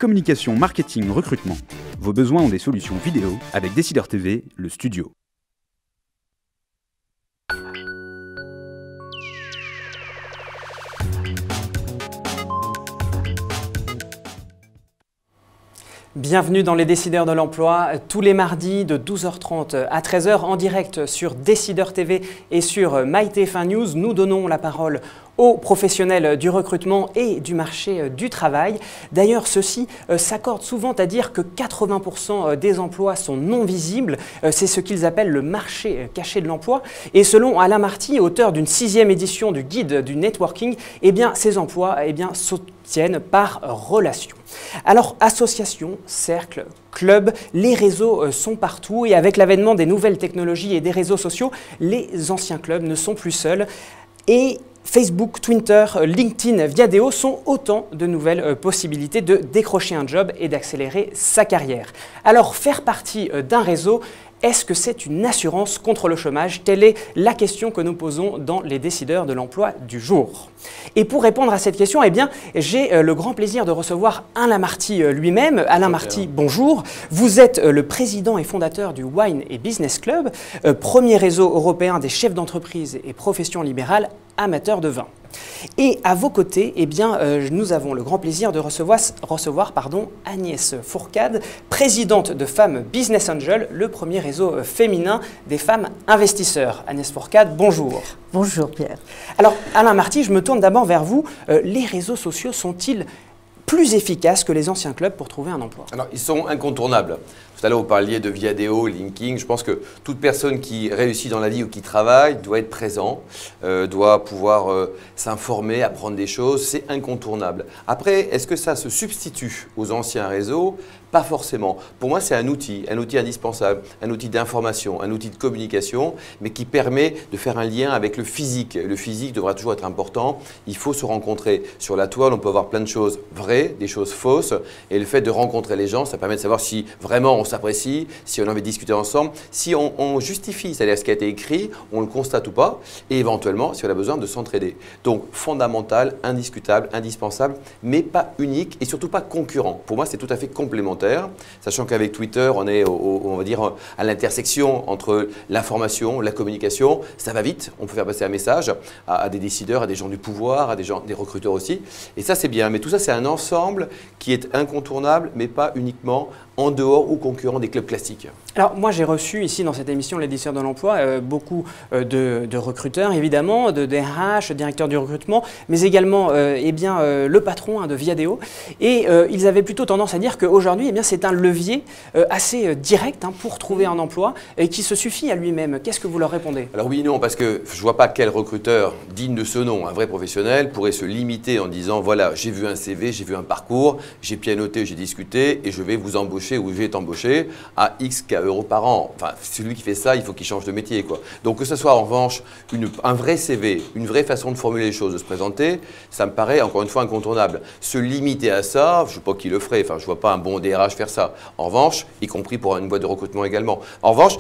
Communication, marketing, recrutement. Vos besoins ont des solutions vidéo avec Décideur TV, le studio. Bienvenue dans les Décideurs de l'Emploi, tous les mardis de 12h30 à 13h en direct sur Décideur TV et sur MyTF1 News. Nous donnons la parole aux professionnels du recrutement et du marché du travail. D'ailleurs, ceux-ci s'accordent souvent à dire que 80% des emplois sont non visibles. C'est ce qu'ils appellent le marché caché de l'emploi. Et selon Alain Marty, auteur d'une 6e édition du guide du networking, ces emplois s'obtiennent par relation. Alors, associations, cercles, clubs, les réseaux sont partout et avec l'avènement des nouvelles technologies et des réseaux sociaux, les anciens clubs ne sont plus seuls. Et Facebook, Twitter, LinkedIn, Viadeo sont autant de nouvelles possibilités de décrocher un job et d'accélérer sa carrière. Alors, faire partie d'un réseau, est-ce que c'est une assurance contre le chômage? Telle est la question que nous posons dans les Décideurs de l'Emploi du jour. Et pour répondre à cette question, j'ai le grand plaisir de recevoir Alain Marty lui-même. Alain Marty, bonjour. Vous êtes le président et fondateur du Wine & Business Club, premier réseau européen des chefs d'entreprise et professions libérales amateurs de vin. Et à vos côtés, nous avons le grand plaisir de recevoir Agnès Fourcade, présidente de Femmes Business Angel, le premier réseau féminin des femmes investisseurs. Agnès Fourcade, bonjour. Bonjour Pierre. Alors Alain Marty, je me tourne d'abord vers vous. Les réseaux sociaux sont-ils plus efficaces que les anciens clubs pour trouver un emploi? Alors, ils sont incontournables. Tout à l'heure, vous parliez de Viadeo, LinkedIn. Je pense que toute personne qui réussit dans la vie ou qui travaille doit être présent, doit pouvoir s'informer, apprendre des choses. C'est incontournable. Après, est-ce que ça se substitue aux anciens réseaux? Pas forcément. Pour moi, c'est un outil indispensable, un outil d'information, un outil de communication, mais qui permet de faire un lien avec le physique. Le physique devra toujours être important. Il faut se rencontrer. Sur la toile, on peut avoir plein de choses vraies, des choses fausses. Et le fait de rencontrer les gens, ça permet de savoir si vraiment on s'apprécie, si on a envie de discuter ensemble, si on justifie, c'est-à-dire ce qui a été écrit, on le constate ou pas, et éventuellement, si on a besoin de s'entraider. Donc, fondamental, indiscutable, indispensable, mais pas unique et surtout pas concurrent. Pour moi, c'est tout à fait complémentaire. Sachant qu'avec Twitter, on est on va dire à l'intersection entre l'information, la communication. Ça va vite, on peut faire passer un message à des décideurs, à des gens du pouvoir, à des recruteurs aussi. Et ça, c'est bien. Mais tout ça, c'est un ensemble qui est incontournable, mais pas uniquement en dehors ou concurrent des clubs classiques. Alors moi j'ai reçu ici dans cette émission Les Décideurs de l'Emploi beaucoup de recruteurs évidemment, de DRH, directeurs du recrutement, mais également le patron de Viadeo. Et ils avaient plutôt tendance à dire qu'aujourd'hui c'est un levier assez direct pour trouver un emploi et qui se suffit à lui-même. Qu'est-ce que vous leur répondez? Alors oui et non, parce que je ne vois pas quel recruteur digne de ce nom, un vrai professionnel, pourrait se limiter en disant voilà, j'ai vu un CV, j'ai vu un parcours, j'ai pianoté, j'ai discuté et je vais vous embaucher ou je vais t'embaucher à X euros par an. Enfin, celui qui fait ça, il faut qu'il change de métier, quoi. Donc que ce soit en revanche un vrai CV, une vraie façon de formuler les choses, de se présenter, ça me paraît encore une fois incontournable. Se limiter à ça, je ne sais pas qui le ferait, enfin je ne vois pas un bon DRH faire ça. En revanche, y compris pour une boîte de recrutement également. En revanche,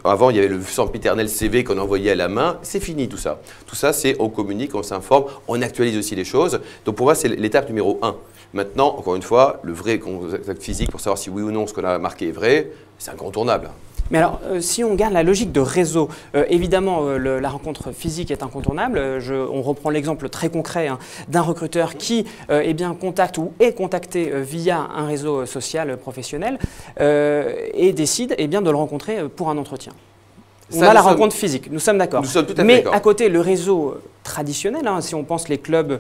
avant il y avait le sempiternel CV qu'on envoyait à la main, c'est fini tout ça. Tout ça, c'est on communique, on s'informe, on actualise aussi les choses. Donc pour moi, c'est l'étape numéro 1. Maintenant, encore une fois, le vrai contact physique pour savoir si oui ou non ce qu'on a marqué est vrai, c'est incontournable. Mais alors, si on garde la logique de réseau, évidemment, la rencontre physique est incontournable. On reprend l'exemple très concret d'un recruteur qui contacte ou est contacté via un réseau social professionnel et décide de le rencontrer pour un entretien. On a la rencontre physique, nous sommes d'accord. Nous sommes tout à fait d'accord. d'accord. Mais à côté, le réseau traditionnel, si on pense les clubs,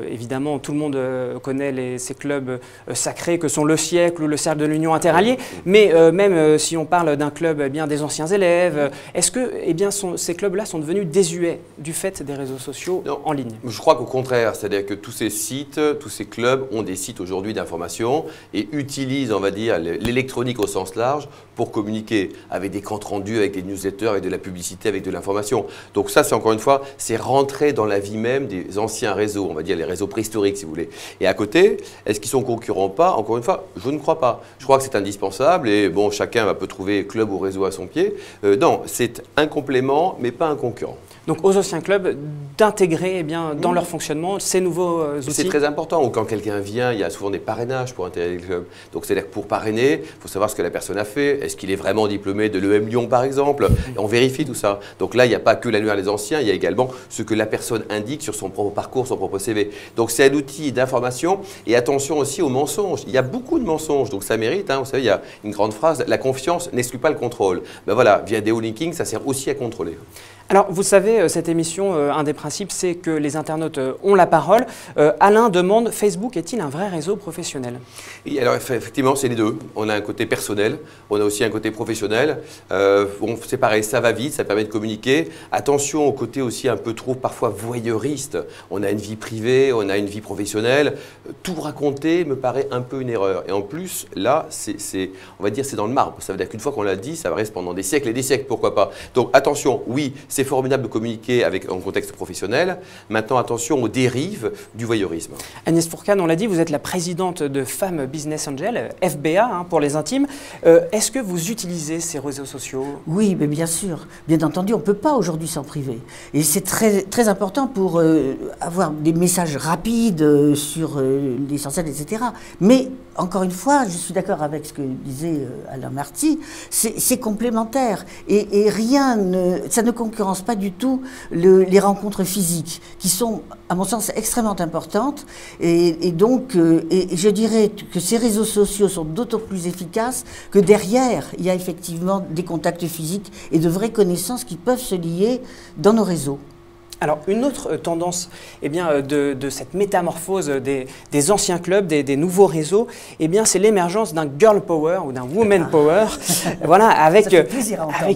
évidemment, tout le monde connaît ces clubs sacrés que sont le Siècle ou le Cercle de l'Union Interalliée, mais même si on parle d'un club des anciens élèves, est-ce que ces clubs-là sont devenus désuets du fait des réseaux sociaux en ligne? Je crois qu'au contraire, c'est-à-dire que tous ces sites, tous ces clubs ont des sites aujourd'hui d'information et utilisent, on va dire, l'électronique au sens large pour communiquer avec des comptes rendus, avec des newsletters, avec de la publicité, avec de l'information. Donc ça, c'est encore une fois, c'est rentrer dans la vie même des anciens réseaux, on va dire les réseaux préhistoriques si vous voulez. Et à côté, est-ce qu'ils sont concurrents ou pas? Encore une fois, je ne crois pas. Je crois que c'est indispensable et bon, chacun peut trouver club ou réseau à son pied. Non, c'est un complément mais pas un concurrent. Donc aux anciens clubs d'intégrer eh bien, dans leur fonctionnement ces nouveaux outils. C'est très important. Ou quand quelqu'un vient, il y a souvent des parrainages pour intégrer le club. Donc c'est-à-dire que pour parrainer, il faut savoir ce que la personne a fait. Est-ce qu'il est vraiment diplômé de l'EM Lyon par exemple? Et on vérifie tout ça. Donc là, il n'y a pas que l'annuaire des anciens, il y a également ce que la personne indique sur son propre parcours, son propre CV. Donc c'est un outil d'information. Et attention aussi aux mensonges. Il y a beaucoup de mensonges, donc ça mérite. Vous savez, il y a une grande phrase, la confiance n'exclut pas le contrôle. Ben voilà, Viadeo Linking, ça sert aussi à contrôler. Alors, vous savez, cette émission, un des principes, c'est que les internautes ont la parole. Alain demande, Facebook est-il un vrai réseau professionnel? Oui, alors effectivement, c'est les deux. On a un côté personnel, on a aussi un côté professionnel. C'est pareil, ça va vite, ça permet de communiquer. Attention au côté aussi un peu trop parfois voyeuriste. On a une vie privée, on a une vie professionnelle. Tout raconter me paraît un peu une erreur. Et en plus, là, on va dire c'est dans le marbre. Ça veut dire qu'une fois qu'on l'a dit, ça reste pendant des siècles et des siècles, pourquoi pas. Donc attention, oui, c'est formidable de communiquer en contexte professionnel. Maintenant, attention aux dérives du voyeurisme. Agnès Fourcade, on l'a dit, vous êtes la présidente de Femmes Business Angel, FBA pour les intimes. Est-ce que vous utilisez ces réseaux sociaux? Oui, mais bien sûr. Bien entendu, on ne peut pas aujourd'hui s'en priver. Et c'est très, très important pour avoir des messages rapides sur l'essentiel, etc. Mais, encore une fois, je suis d'accord avec ce que disait Alain Marty, c'est complémentaire. Et ça ne concurrence pas du tout les rencontres physiques, qui sont, à mon sens, extrêmement importantes. Et donc, je dirais que ces réseaux sociaux sont d'autant plus efficaces que derrière, il y a effectivement des contacts physiques et de vraies connaissances qui peuvent se lier dans nos réseaux. Alors, une autre tendance eh bien, de cette métamorphose des anciens clubs, des nouveaux réseaux, eh bien, c'est l'émergence d'un girl power ou d'un woman power, voilà, avec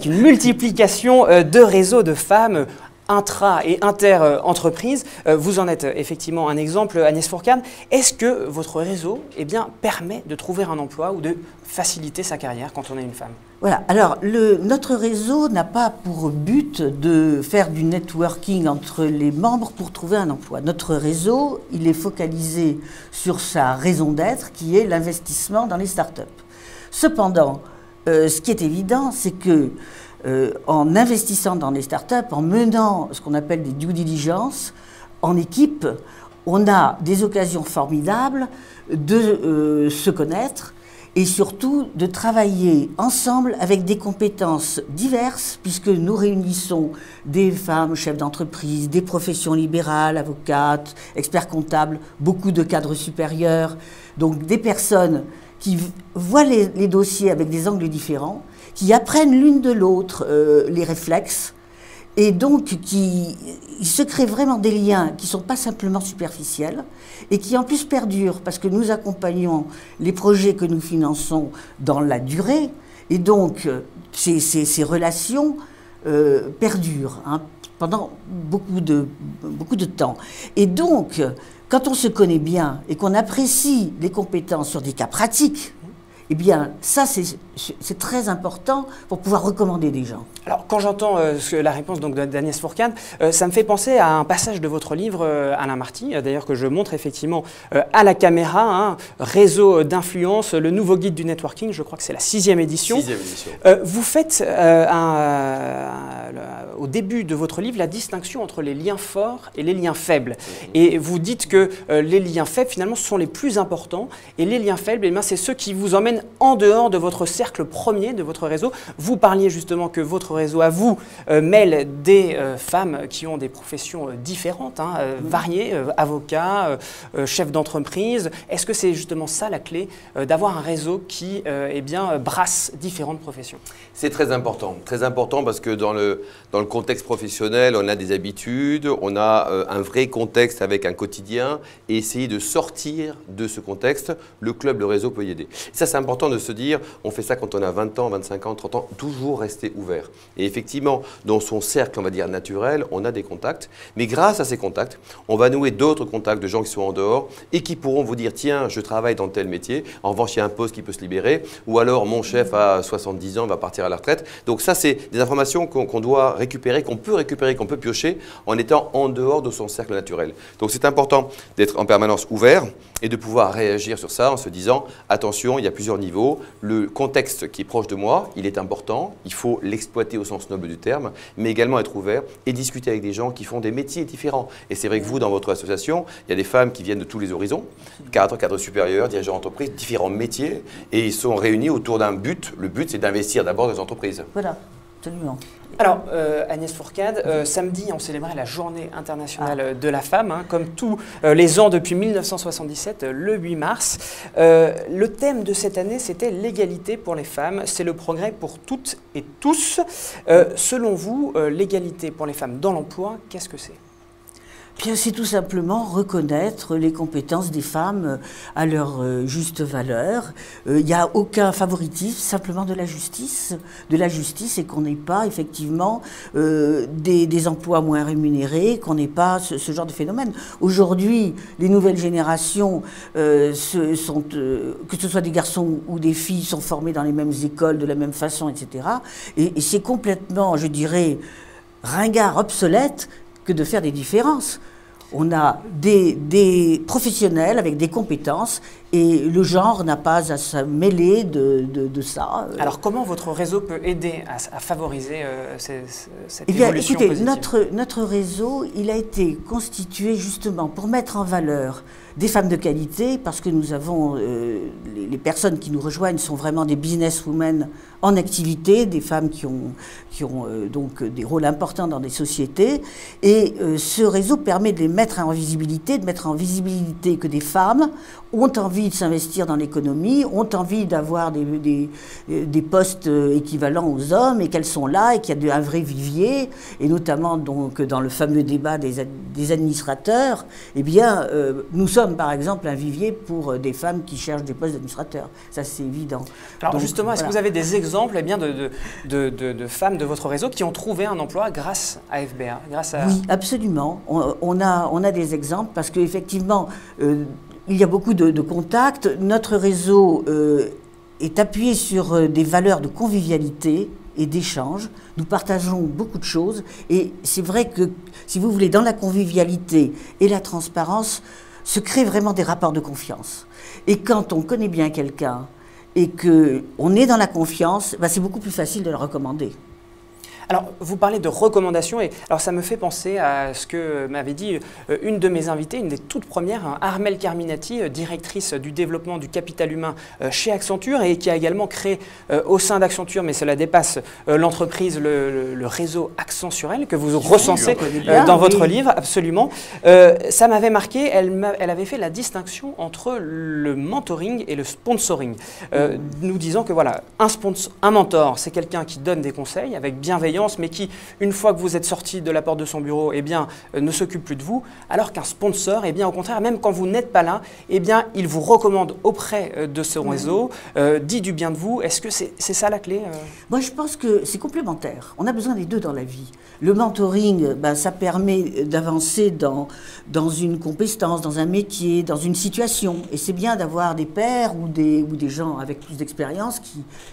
une multiplication de réseaux de femmes intra- et inter-entreprises. Vous en êtes effectivement un exemple, Agnès Fourcade. Est-ce que votre réseau eh bien, permet de trouver un emploi ou de faciliter sa carrière quand on est une femme? Voilà, alors notre réseau n'a pas pour but de faire du networking entre les membres pour trouver un emploi. Notre réseau, il est focalisé sur sa raison d'être qui est l'investissement dans les startups. Cependant, ce qui est évident, c'est que en investissant dans les startups, en menant ce qu'on appelle des due diligence en équipe, on a des occasions formidables de se connaître et surtout de travailler ensemble avec des compétences diverses, puisque nous réunissons des femmes chefs d'entreprise, des professions libérales, avocates, experts comptables, beaucoup de cadres supérieurs, donc des personnes qui voient les dossiers avec des angles différents, qui apprennent l'une de l'autre les réflexes, et donc il se crée vraiment des liens qui ne sont pas simplement superficiels et qui en plus perdurent parce que nous accompagnons les projets que nous finançons dans la durée et donc ces relations perdurent pendant beaucoup de temps. Et donc, quand on se connaît bien et qu'on apprécie les compétences sur des cas pratiques, eh bien, ça, c'est très important pour pouvoir recommander des gens. Alors, quand j'entends la réponse d'Agnès Fourcade, ça me fait penser à un passage de votre livre, Alain Marty, d'ailleurs que je montre effectivement à la caméra, Réseau d'influence, le nouveau guide du networking, je crois que c'est la 6e édition. 6e édition. Vous faites, au début de votre livre, la distinction entre les liens forts et les liens faibles. Et vous dites que les liens faibles, finalement, sont les plus importants, et les liens faibles, eh bien, c'est ceux qui vous emmènent en dehors de votre cercle premier, de votre réseau. Vous parliez justement que votre réseau à vous mêle des femmes qui ont des professions différentes, variées, avocats, chefs d'entreprise. Est-ce que c'est justement ça la clé, d'avoir un réseau qui eh bien, brasse différentes professions? C'est très important parce que dans le contexte professionnel, on a des habitudes, on a un vrai contexte avec un quotidien et essayer de sortir de ce contexte, le club, le réseau peut y aider. Ça, c'est important de se dire, on fait ça quand on a 20 ans, 25 ans, 30 ans, toujours rester ouvert. Et effectivement, dans son cercle, on va dire naturel, on a des contacts, mais grâce à ces contacts, on va nouer d'autres contacts de gens qui sont en dehors et qui pourront vous dire, tiens, je travaille dans tel métier, en revanche, il y a un poste qui peut se libérer, ou alors mon chef a 70 ans, va partir à la retraite. Donc ça, c'est des informations qu'on doit récupérer, qu'on peut piocher en étant en dehors de son cercle naturel. Donc c'est important d'être en permanence ouvert. et de pouvoir réagir sur ça en se disant attention, il y a plusieurs niveaux, le contexte qui est proche de moi, il est important, il faut l'exploiter au sens noble du terme, mais également être ouvert et discuter avec des gens qui font des métiers différents. Et c'est vrai que vous, dans votre association, il y a des femmes qui viennent de tous les horizons, cadres supérieurs, dirigeants d'entreprise, différents métiers, et ils sont réunis autour d'un but. Le but, c'est d'investir d'abord dans les entreprises. Voilà, absolument. Alors, Agnès Fourcade, samedi, on célébrait la Journée internationale de la femme, hein, comme tous les ans depuis 1977, le 8 mars. Le thème de cette année, c'était l'égalité pour les femmes. C'est le progrès pour toutes et tous. Selon vous, l'égalité pour les femmes dans l'emploi, qu'est-ce que c'est ? Bien, c'est tout simplement reconnaître les compétences des femmes à leur juste valeur. Il n'y a aucun favoritisme, simplement de la justice et qu'on n'ait pas effectivement des emplois moins rémunérés, qu'on n'ait pas ce genre de phénomène. Aujourd'hui, les nouvelles générations, que ce soit des garçons ou des filles, sont formés dans les mêmes écoles, de la même façon, etc. Et c'est complètement, je dirais, ringard, obsolète, que de faire des différences. On a des professionnels avec des compétences et le genre n'a pas à se mêler de ça. Alors comment votre réseau peut aider à favoriser cette bien, évolution écoutez, positive ? notre réseau, il a été constitué justement pour mettre en valeur des femmes de qualité, parce que nous avons, les personnes qui nous rejoignent sont vraiment des businesswomen en activité, des femmes qui ont donc des rôles importants dans des sociétés. Et ce réseau permet de les mettre en visibilité, que des femmes ont envie de s'investir dans l'économie, ont envie d'avoir des postes équivalents aux hommes, et qu'elles sont là, et qu'il y a un vrai vivier, et notamment donc dans le fameux débat des administrateurs, eh bien, nous sommes par exemple un vivier pour des femmes qui cherchent des postes d'administrateurs. Ça, c'est évident. Alors donc, justement, est-ce que vous avez des exemples bien, de femmes de votre réseau qui ont trouvé un emploi grâce à FBA, Oui, absolument. On a des exemples parce qu'effectivement, il y a beaucoup de contacts. Notre réseau est appuyé sur des valeurs de convivialité et d'échange. Nous partageons beaucoup de choses. Et c'est vrai que, si vous voulez, dans la convivialité et la transparence, se créent vraiment des rapports de confiance. Et quand on connaît bien quelqu'un et qu'on est dans la confiance, ben c'est beaucoup plus facile de le recommander. Alors, vous parlez de recommandations, et alors ça me fait penser à ce que m'avait dit une de mes invitées, une des toutes premières, hein, Armelle Carminati, directrice du développement du capital humain chez Accenture, et qui a également créé au sein d'Accenture, mais cela dépasse l'entreprise, le réseau Accenturel, que vous recensez dans votre livre, absolument. Ça m'avait marqué, elle avait fait la distinction entre le mentoring et le sponsoring, nous disant que voilà, un mentor, c'est quelqu'un qui donne des conseils avec bienveillance, mais qui, une fois que vous êtes sorti de la porte de son bureau, eh bien, ne s'occupe plus de vous, alors qu'un sponsor, eh bien, au contraire, même quand vous n'êtes pas là, eh bien, il vous recommande auprès de son réseau, dit du bien de vous. Est-ce que c'est ça la clé Moi, je pense que c'est complémentaire. On a besoin des deux dans la vie. Le mentoring, ben, ça permet d'avancer dans une compétence, dans un métier, dans une situation. Et c'est bien d'avoir des pairs ou des gens avec plus d'expérience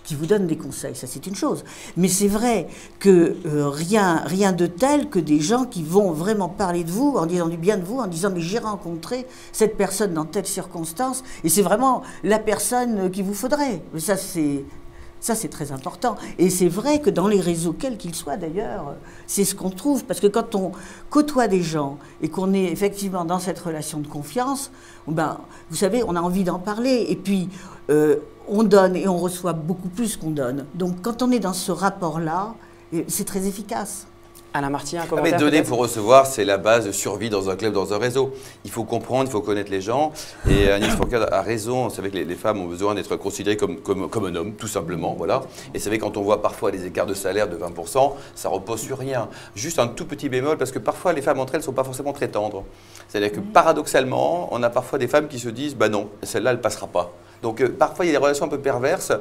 qui vous donnent des conseils. Ça, c'est une chose. Mais c'est vrai que rien de tel que des gens qui vont vraiment parler de vous, en disant du bien de vous, en disant « mais j'ai rencontré cette personne dans telle circonstance et c'est vraiment la personne qu'il vous faudrait ». Ça, c'est très important. Et c'est vrai que dans les réseaux, quels qu'ils soient d'ailleurs, c'est ce qu'on trouve. Parce que quand on côtoie des gens et qu'on est effectivement dans cette relation de confiance, ben, vous savez, on a envie d'en parler. Et puis, on donne et on reçoit beaucoup plus qu'on donne. Donc, quand on est dans ce rapport-là, c'est très efficace. Alain Marty, un commentaire? Mais donner pour recevoir, c'est la base de survie dans un club, dans un réseau. Il faut comprendre, il faut connaître les gens. Et Agnès Fourcade a raison. C'est vrai que les femmes ont besoin d'être considérées comme un homme, tout simplement. Voilà. Et c'est vrai quand on voit parfois des écarts de salaire de 20%, ça repose sur rien. Juste un tout petit bémol, parce que parfois les femmes entre elles ne sont pas forcément très tendres. C'est-à-dire que paradoxalement, on a parfois des femmes qui se disent « bah non, celle-là, elle ne passera pas ». Donc parfois, il y a des relations un peu perverses,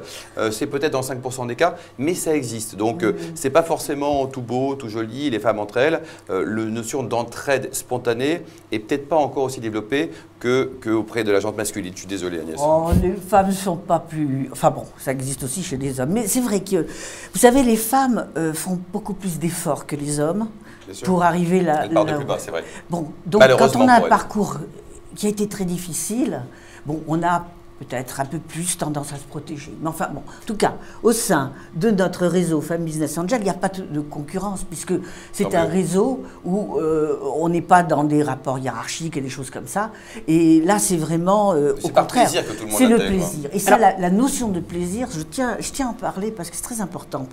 c'est peut-être dans 5% des cas, mais ça existe. Donc c'est pas forcément tout beau, tout joli, les femmes entre elles. La notion d'entraide spontanée est peut-être pas encore aussi développée qu'auprès de la gente masculine. Je suis désolé, Agnès. Oh, les femmes ne sont pas plus... Enfin bon, ça existe aussi chez les hommes. Mais c'est vrai que, vous savez, les femmes font beaucoup plus d'efforts que les hommes pour arriver là. Elles partent de plus bas, c'est vrai. Bon, donc quand on a un parcours qui a été très difficile. Bon, on a peut-être un peu plus tendance à se protéger. Mais enfin, bon, en tout cas, au sein de notre réseau Femmes Business Angel, il n'y a pas de concurrence, puisque c'est un réseau où on n'est pas dans des rapports hiérarchiques et des choses comme ça. Et là, c'est vraiment au contraire. C'est le plaisir. Et ça, la notion de plaisir, je tiens à en parler parce que c'est très important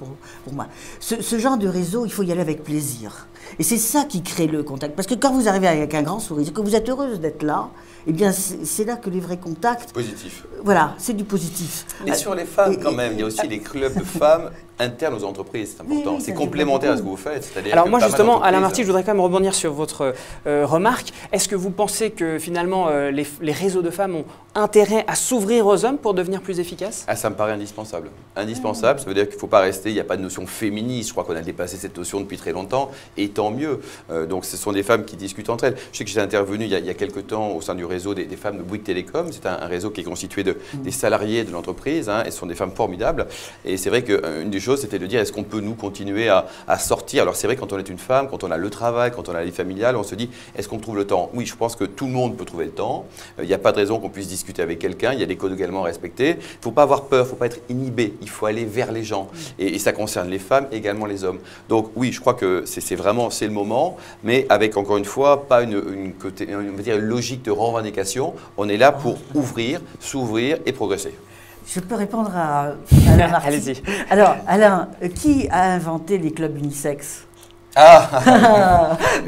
pour moi. Ce genre de réseau, il faut y aller avec plaisir. Et c'est ça qui crée le contact. Parce que quand vous arrivez avec un grand sourire, que vous êtes heureuse d'être là, eh bien, c'est là que les vrais contacts... Positif. Voilà, c'est du positif. Mais sur les femmes, quand même, il y a aussi les clubs de femmes internes aux entreprises, c'est important. C'est complémentaire à ce que vous faites. Alors moi, justement, Alain Marty, je voudrais quand même rebondir sur votre remarque. Est-ce que vous pensez que, finalement, les réseaux de femmes ont intérêt à s'ouvrir aux hommes pour devenir plus efficaces? Ça me paraît indispensable. Indispensable, ça veut dire qu'il ne faut pas rester, il n'y a pas de notion féministe. Je crois qu'on a dépassé cette notion depuis très longtemps, et tant mieux. Donc, ce sont des femmes qui discutent entre elles. Je sais que j'ai intervenu il y a quelques temps au sein du réseau des femmes de Bouygues Télécom. C'est un réseau qui est constitué des salariés de l'entreprise, hein, et ce sont des femmes formidables. Et c'est vrai qu'une des choses, c'était de dire, est-ce qu'on peut, nous, continuer à sortir? Alors, c'est vrai, quand on est une femme, quand on a le travail, quand on a la vie familiale, on se dit, est-ce qu'on trouve le temps? Oui, je pense que tout le monde peut trouver le temps. Il n'y a pas de raison qu'on puisse discuter avec quelqu'un. Il y a des codes également à respecter. Il ne faut pas avoir peur, il ne faut pas être inhibé. Il faut aller vers les gens. Et ça concerne les femmes, également les hommes. Donc, oui, je crois que c'est le moment, mais avec, encore une fois, pas une logique de revendication. On est là pour ouvrir, s'ouvrir et progresser. Je peux répondre à Alain Marty. Allez-y. Alors, Alain, qui a inventé les clubs unisexes?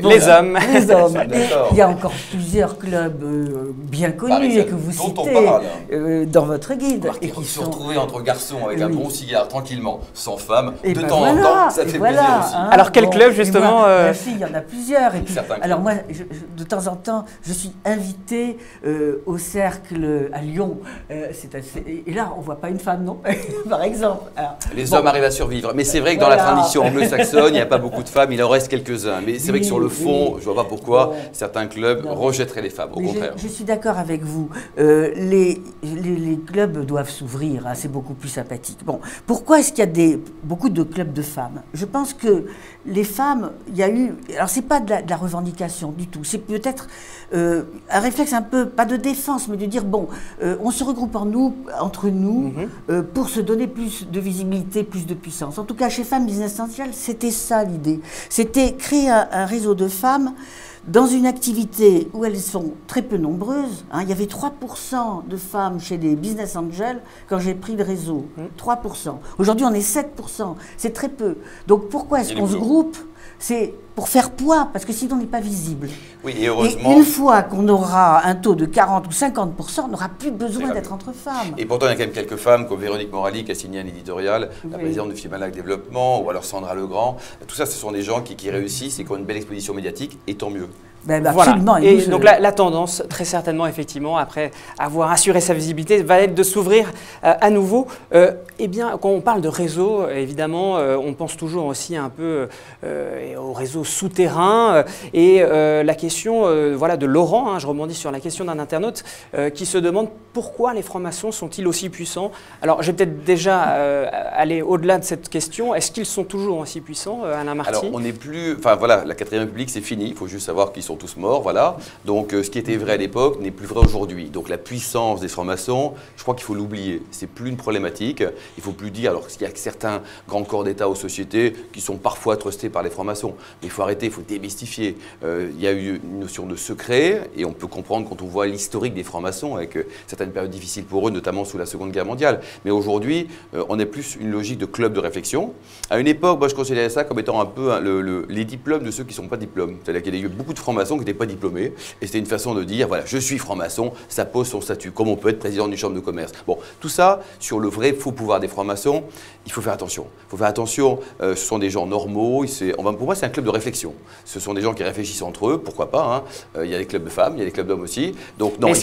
Bon, les hommes. Les hommes. Et il y a encore plusieurs clubs bien connus et que vous citez dans votre guide. Et qui se retrouver entre garçons avec un bon cigare, tranquillement, sans femme, de temps en temps, ça fait plaisir aussi. Hein, alors, quel club, justement il y en a plusieurs. Et puis, alors, moi, de temps en temps, je suis invitée au cercle à Lyon. Et là, on ne voit pas une femme, non? Par exemple. Alors, les hommes arrivent à survivre. Mais c'est vrai que dans la tradition anglo-saxonne, il n'y a pas beaucoup de femmes. Il en reste quelques-uns, mais c'est vrai que sur le fond, je ne vois pas pourquoi certains clubs rejetteraient les femmes, au contraire. Je suis d'accord avec vous. Les clubs doivent s'ouvrir, hein, c'est beaucoup plus sympathique. Bon, pourquoi est-ce qu'il y a beaucoup de clubs de femmes? Je pense que les femmes, il y a eu... Alors, ce n'est pas de la revendication du tout, c'est peut-être un réflexe un peu, pas de défense, mais de dire, bon, on se regroupe entre nous, pour se donner plus de visibilité, plus de puissance. En tout cas, chez Femmes Business Angel, c'était ça l'idée. C'était créer un réseau de femmes dans une activité où elles sont très peu nombreuses. Hein. Il y avait 3% de femmes chez les Business Angels quand j'ai pris le réseau. 3%. Aujourd'hui, on est 7%. C'est très peu. Donc, pourquoi est-ce qu'on se groupe? C'est pour faire poids, parce que sinon on n'est pas visible. Oui, et heureusement. Et une fois qu'on aura un taux de 40 ou 50%, on n'aura plus besoin d'être entre femmes. Et pourtant, il y a quand même quelques femmes, comme Véronique Morali, qui a signé un éditorial, la présidente de Fimalac Développement, ou alors Sandra Legrand. Tout ça, ce sont des gens qui réussissent et qui ont une belle exposition médiatique, et tant mieux. Absolument. Voilà. Et donc la tendance, très certainement, effectivement, après avoir assuré sa visibilité, va être de s'ouvrir à nouveau. Eh bien, quand on parle de réseau, évidemment, on pense toujours aussi un peu au réseau souterrain. Et la question voilà, de Laurent, hein, je rebondis sur la question d'un internaute qui se demande pourquoi les francs-maçons sont-ils aussi puissants? Alors, je vais peut-être déjà aller au-delà de cette question. Est-ce qu'ils sont toujours aussi puissants, Alain Marty? Alors, on n'est plus... Enfin, voilà, la 4e République, c'est fini. Il faut juste savoir qu'ils sont tous morts, voilà. Donc, ce qui était vrai à l'époque n'est plus vrai aujourd'hui. Donc, la puissance des francs-maçons, je crois qu'il faut l'oublier. C'est plus une problématique. Il ne faut plus dire, alors qu'il y a certains grands corps d'État aux sociétés qui sont parfois trustés par les francs-maçons. Mais il faut arrêter, il faut démystifier. Il y a eu une notion de secret, et on peut comprendre quand on voit l'historique des francs-maçons, avec certaines périodes difficiles pour eux, notamment sous la Seconde Guerre mondiale. Mais aujourd'hui, on est plus une logique de club de réflexion. À une époque, moi, je considérais ça comme étant un peu les diplômes de ceux qui ne sont pas diplômes. C'est-à-dire qu'il y a eu beaucoup de francs-maçons qui n'étaient pas diplômés, et c'était une façon de dire, voilà, je suis franc-maçon, ça pose son statut, comme on peut être président d'une chambre de commerce. Bon, tout ça, sur le vrai faux pouvoir des francs-maçons, il faut faire attention. Il faut faire attention, ce sont des gens normaux, pour moi c'est un club de réflexion. Ce sont des gens qui réfléchissent entre eux, pourquoi pas, hein. Il y a des clubs de femmes, il y a des clubs d'hommes aussi, donc non, est-ce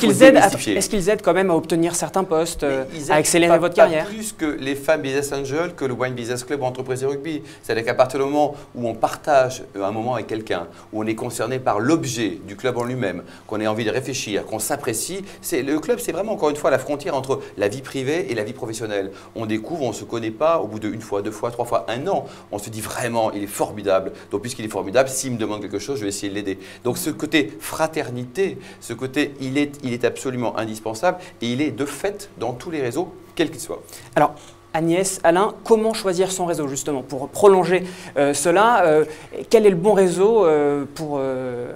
qu'ils aident quand même à obtenir certains postes, à accélérer votre carrière? Pas plus que les femmes Business Angel, que le Wine Business Club Entreprise et Rugby. C'est-à-dire qu'à partir du moment où on partage un moment avec quelqu'un, où on est concerné par l'objet du club en lui-même, qu'on ait envie de réfléchir, qu'on s'apprécie. Le club, c'est vraiment encore une fois la frontière entre la vie privée et la vie professionnelle. On découvre, on ne se connaît pas au bout d'une fois, 2 fois, 3 fois, 1 an. On se dit vraiment, il est formidable. Donc puisqu'il est formidable, s'il me demande quelque chose, je vais essayer de l'aider. Donc ce côté fraternité, ce côté, il est absolument indispensable et il est de fait dans tous les réseaux, quels qu'ils soient. Alors, Agnès, Alain, comment choisir son réseau justement pour prolonger cela quel est le bon réseau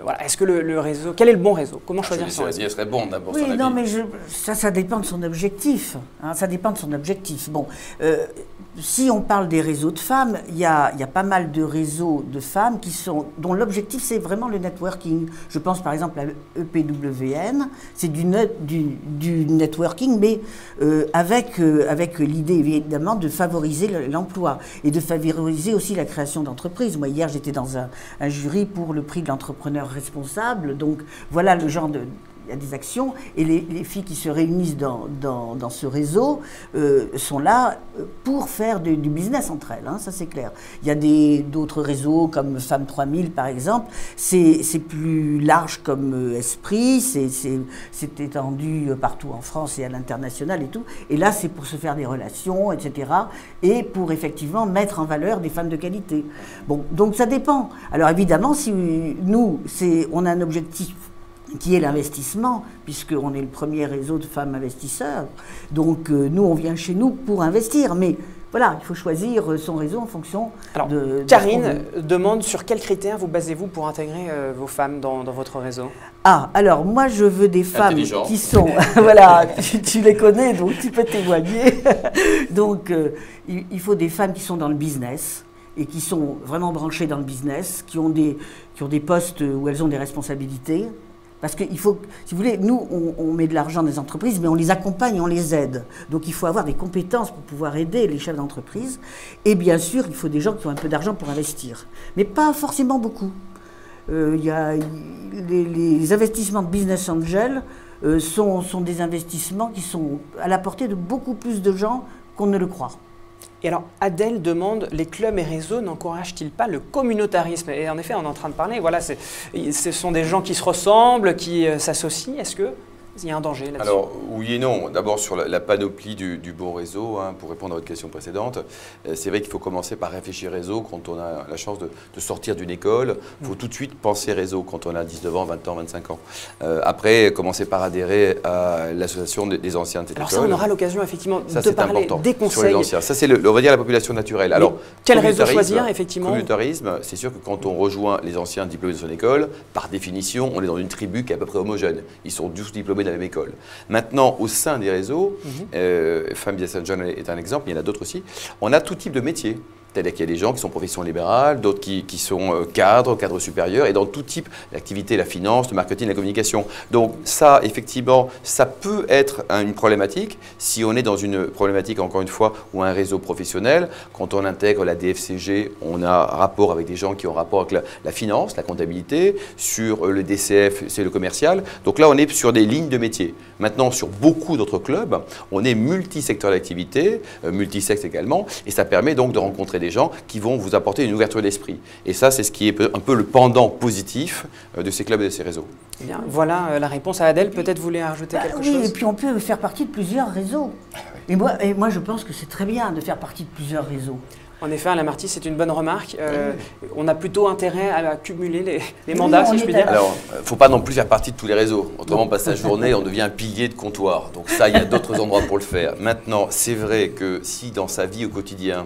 voilà, est-ce que le réseau, quel est le bon réseau? Comment choisir son réseau? Agnès répond d'abord. Oui, non, mais ça dépend de son objectif. Hein, ça dépend de son objectif. Bon, si on parle des réseaux de femmes, il y a pas mal de réseaux de femmes dont l'objectif c'est vraiment le networking. Je pense par exemple à EPWN, c'est du networking, mais avec l'idée évidemment de favoriser l'emploi et de favoriser aussi la création d'entreprises. Moi, hier, j'étais dans un jury pour le prix de l'entrepreneur responsable. Donc, voilà le genre de... Il y a des actions et les filles qui se réunissent dans ce réseau sont là pour faire du business entre elles, hein, ça c'est clair. Il y a d'autres réseaux comme Femmes 3000 par exemple, c'est plus large comme esprit, c'est étendu partout en France et à l'international et tout. Et là c'est pour se faire des relations, etc. et pour effectivement mettre en valeur des femmes de qualité. Bon, donc ça dépend. Alors évidemment, si nous, on a un objectif qui est l'investissement, puisqu'on est le premier réseau de femmes investisseurs. Donc, nous, on vient chez nous pour investir. Mais voilà, il faut choisir son réseau en fonction de... Karine demande sur quels critères vous basez-vous pour intégrer vos femmes dans votre réseau? Ah, alors, moi, je veux des femmes qui sont... voilà, tu les connais, donc tu peux témoigner. Donc, il faut des femmes qui sont dans le business et qui sont vraiment branchées dans le business, qui ont des postes où elles ont des responsabilités. Parce qu'il faut, si vous voulez, nous, on met de l'argent dans les entreprises, mais on les accompagne, on les aide. Donc, il faut avoir des compétences pour pouvoir aider les chefs d'entreprise. Et bien sûr, il faut des gens qui ont un peu d'argent pour investir. Mais pas forcément beaucoup. Il y a les investissements de business angel sont des investissements qui sont à la portée de beaucoup plus de gens qu'on ne le croit. Et alors, Adèle demande, les clubs et réseaux n'encouragent-ils pas le communautarisme? Et en effet, on est en train de parler, voilà, ce sont des gens qui se ressemblent, qui s'associent. Est-ce qu'il y a un danger là-dessus? Alors, oui et non. D'abord, sur la panoplie du bon réseau, hein, pour répondre à votre question précédente, c'est vrai qu'il faut commencer par réfléchir réseau quand on a la chance de sortir d'une école. Il faut tout de suite penser réseau quand on a 19 ans, 20 ans, 25 ans. Après, commencer par adhérer à l'association des anciens de cette école. Alors ça, on aura l'occasion effectivement de parler important, des conseils. sur les anciens. Ça, c'est, on va dire, la population naturelle. Alors, quel réseau choisir, effectivement? Communautarisme, c'est sûr que quand on rejoint les anciens diplômés de son école, par définition, on est dans une tribu qui est à peu près homogène. Ils sont tous diplômés de la même école. Maintenant, au sein des réseaux, Femmes Business Angel est un exemple, il y en a d'autres aussi, on a tout type de métiers. C'est-à-dire qu'il y a des gens qui sont profession libérale, d'autres qui sont cadres supérieurs, et dans tout type d'activité, la finance, le marketing, la communication. Donc ça, effectivement, ça peut être une problématique si on est dans une problématique, encore une fois, ou un réseau professionnel. Quand on intègre la DFCG, on a rapport avec des gens qui ont rapport avec la finance, la comptabilité, sur le DCF, c'est le commercial. Donc là, on est sur des lignes de métier. Maintenant, sur beaucoup d'autres clubs, on est multisecteur d'activité, multisexe également, et ça permet donc de rencontrer des gens qui vont vous apporter une ouverture d'esprit. Et ça, c'est ce qui est un peu le pendant positif de ces clubs et de ces réseaux. Eh bien, voilà la réponse à Adèle. Peut-être vous voulez rajouter quelque chose? Oui, et puis on peut faire partie de plusieurs réseaux. Et moi, je pense que c'est très bien de faire partie de plusieurs réseaux. En effet, Alain Marty, c'est une bonne remarque. On a plutôt intérêt à accumuler les mandats, si je puis dire. Alors, il ne faut pas non plus faire partie de tous les réseaux. Autrement, on passe sa journée, on devient un pilier de comptoir. Donc ça, il y a d'autres endroits pour le faire. Maintenant, c'est vrai que si dans sa vie au quotidien,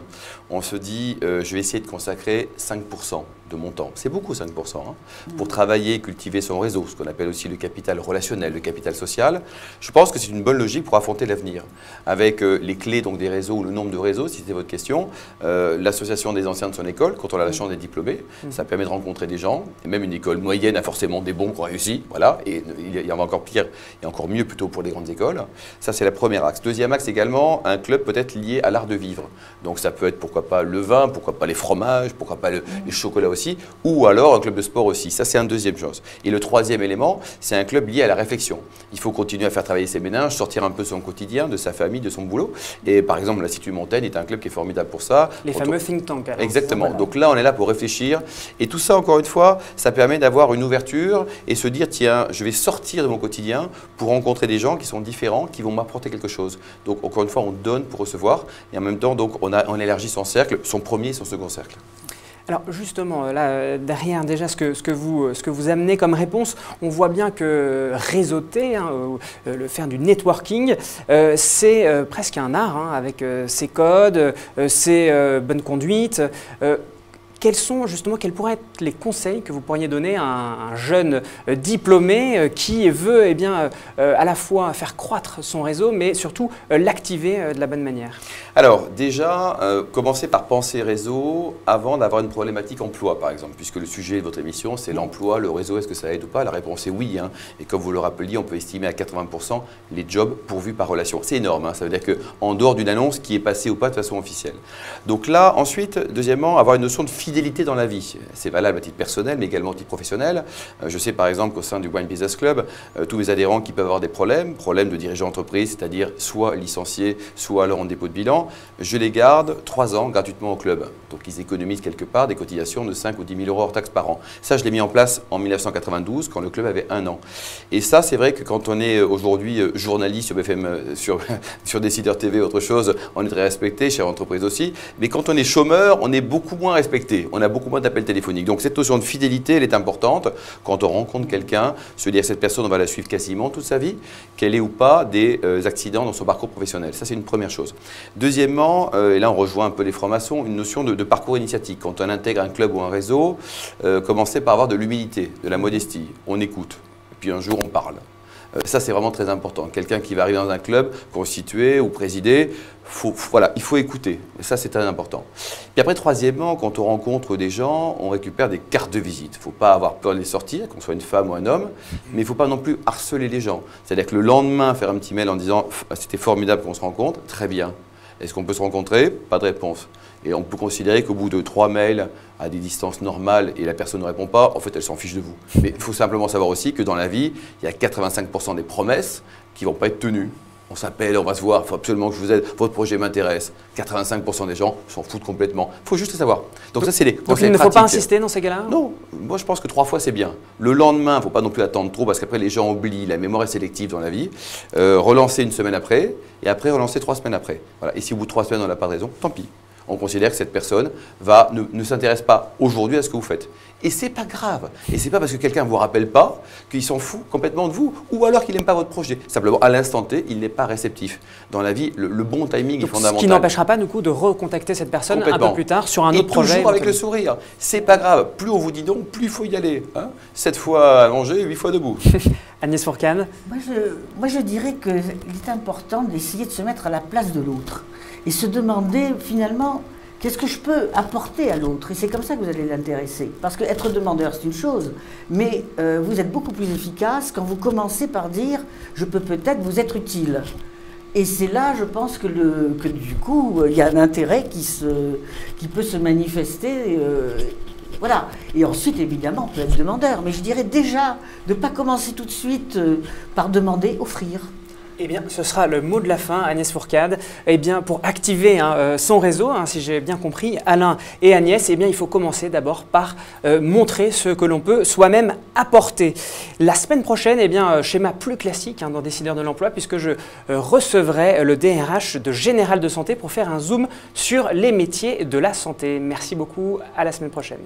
on se dit, je vais essayer de consacrer 5% de mon temps, c'est beaucoup 5%, hein, pour travailler, cultiver son réseau, ce qu'on appelle aussi le capital relationnel, le capital social, je pense que c'est une bonne logique pour affronter l'avenir. Avec les clés donc, des réseaux ou le nombre de réseaux, si c'était votre question, l'association des anciens de son école, quand on a la chance d'être diplômé, ça permet de rencontrer des gens, et même une école moyenne a forcément des bons qui ont réussi, voilà, et il y en a encore pire et encore mieux plutôt pour les grandes écoles. Ça, c'est le premier axe. Deuxième axe également, un club peut-être lié à l'art de vivre. Donc ça peut être pourquoi pas le vin, pourquoi pas les fromages, pourquoi pas les chocolats au aussi, ou alors un club de sport aussi. Ça, c'est une deuxième chose. Et le troisième élément, c'est un club lié à la réflexion. Il faut continuer à faire travailler ses méninges, sortir un peu de son quotidien, de sa famille, de son boulot. Et par exemple, l'Institut Montaigne est un club qui est formidable pour ça. Les fameux think tanks. Exactement. Voilà. Donc là, on est là pour réfléchir. Et tout ça, encore une fois, ça permet d'avoir une ouverture et se dire, tiens, je vais sortir de mon quotidien pour rencontrer des gens qui sont différents, qui vont m'apporter quelque chose. Donc, encore une fois, on donne pour recevoir. Et en même temps, donc, on élargit son cercle, son premier et son second cercle. Alors justement, là, derrière déjà ce que vous amenez comme réponse, on voit bien que réseauter, le faire du networking, c'est presque un art, avec ses codes, ses bonnes conduites. Quels pourraient être les conseils que vous pourriez donner à un jeune diplômé qui veut à la fois faire croître son réseau, mais surtout l'activer de la bonne manière? Alors déjà, commencez par penser réseau avant d'avoir une problématique emploi, par exemple, puisque le sujet de votre émission, c'est l'emploi, le réseau, est-ce que ça aide ou pas? La réponse est oui. Et comme vous le rappeliez, on peut estimer à 80% les jobs pourvus par relation. C'est énorme, ça veut dire qu'en dehors d'une annonce qui est passée ou pas de façon officielle. Donc là, ensuite, deuxièmement, avoir une notion de fidélité dans la vie. C'est valable à titre personnel, mais également à titre professionnel. Je sais par exemple qu'au sein du Wine Business Club, tous mes adhérents qui peuvent avoir des problèmes de dirigeants d'entreprise, c'est-à-dire soit licenciés, soit alors en dépôt de bilan, je les garde 3 ans gratuitement au club. Donc ils économisent quelque part des cotisations de 5 ou 10 000 euros hors taxes par an. Ça, je l'ai mis en place en 1992, quand le club avait 1 an. Et ça, c'est vrai que quand on est aujourd'hui journaliste sur BFM, sur Décideur TV, autre chose, on est très respecté, chez l'entreprise aussi. Mais quand on est chômeur, on est beaucoup moins respecté. On a beaucoup moins d'appels téléphoniques. Donc cette notion de fidélité, elle est importante. Quand on rencontre quelqu'un, se dire que cette personne, on va la suivre quasiment toute sa vie, qu'elle ait ou pas des accidents dans son parcours professionnel. Ça, c'est une première chose. Deuxièmement, et là on rejoint un peu les francs-maçons, une notion de parcours initiatique. Quand on intègre un club ou un réseau, commencez par avoir de l'humilité, de la modestie. On écoute, et puis un jour on parle. Ça, c'est vraiment très important. Quelqu'un qui va arriver dans un club constitué ou présidé, il faut écouter. Et ça, c'est très important. Puis après, troisièmement, quand on rencontre des gens, on récupère des cartes de visite. Il ne faut pas avoir peur de les sortir, qu'on soit une femme ou un homme, mais il ne faut pas non plus harceler les gens. C'est-à-dire que le lendemain, faire un petit mail en disant « c'était formidable qu'on se rencontre », très bien. Est-ce qu'on peut se rencontrer? Pas de réponse. Et on peut considérer qu'au bout de 3 mails à des distances normales et la personne ne répond pas, en fait, elle s'en fiche de vous. Mais il faut simplement savoir aussi que dans la vie, il y a 85% des promesses qui ne vont pas être tenues. On s'appelle, on va se voir, il faut absolument que je vous aide, votre projet m'intéresse. 85% des gens s'en foutent complètement. Il faut juste le savoir. Donc ça, c'est les conseils pratiques. Donc il ne faut pas insister dans ces cas-là? Non, moi je pense que 3 fois c'est bien. Le lendemain, il ne faut pas non plus attendre trop parce qu'après les gens oublient, la mémoire est sélective dans la vie. Relancer 1 semaine après et après relancer 3 semaines après. Voilà. Et si au bout de 3 semaines on n'a pas de raison, tant pis. On considère que cette personne ne s'intéresse pas aujourd'hui à ce que vous faites. Et c'est pas grave. Et c'est pas parce que quelqu'un ne vous rappelle pas qu'il s'en fout complètement de vous ou alors qu'il n'aime pas votre projet. Simplement, à l'instant T, il n'est pas réceptif. Dans la vie, le bon timing est fondamental. Ce qui n'empêchera pas du coup de recontacter cette personne un peu plus tard sur un autre projet. Toujours avec le sourire. C'est pas grave. Plus on vous dit non, plus il faut y aller. 7 fois allongé, 8 fois debout. Agnès Fourcade. Moi, je dirais qu'il est important d'essayer de se mettre à la place de l'autre et se demander finalement qu'est-ce que je peux apporter à l'autre. Et c'est comme ça que vous allez l'intéresser. Parce qu'être demandeur, c'est une chose, mais vous êtes beaucoup plus efficace quand vous commencez par dire « je peux peut-être vous être utile ». Et c'est là, je pense, que du coup, il y a un intérêt qui peut se manifester. Voilà. Et ensuite, évidemment, on peut être demandeur. Mais je dirais déjà de ne pas commencer tout de suite par demander, offrir. Eh bien, ce sera le mot de la fin, Agnès Fourcade. Eh bien, pour activer son réseau, si j'ai bien compris, Alain et Agnès, eh bien, il faut commencer d'abord par montrer ce que l'on peut soi-même apporter. La semaine prochaine, eh bien, schéma plus classique dans Décideurs de l'emploi, puisque je recevrai le DRH de Général de Santé pour faire un zoom sur les métiers de la santé. Merci beaucoup, à la semaine prochaine.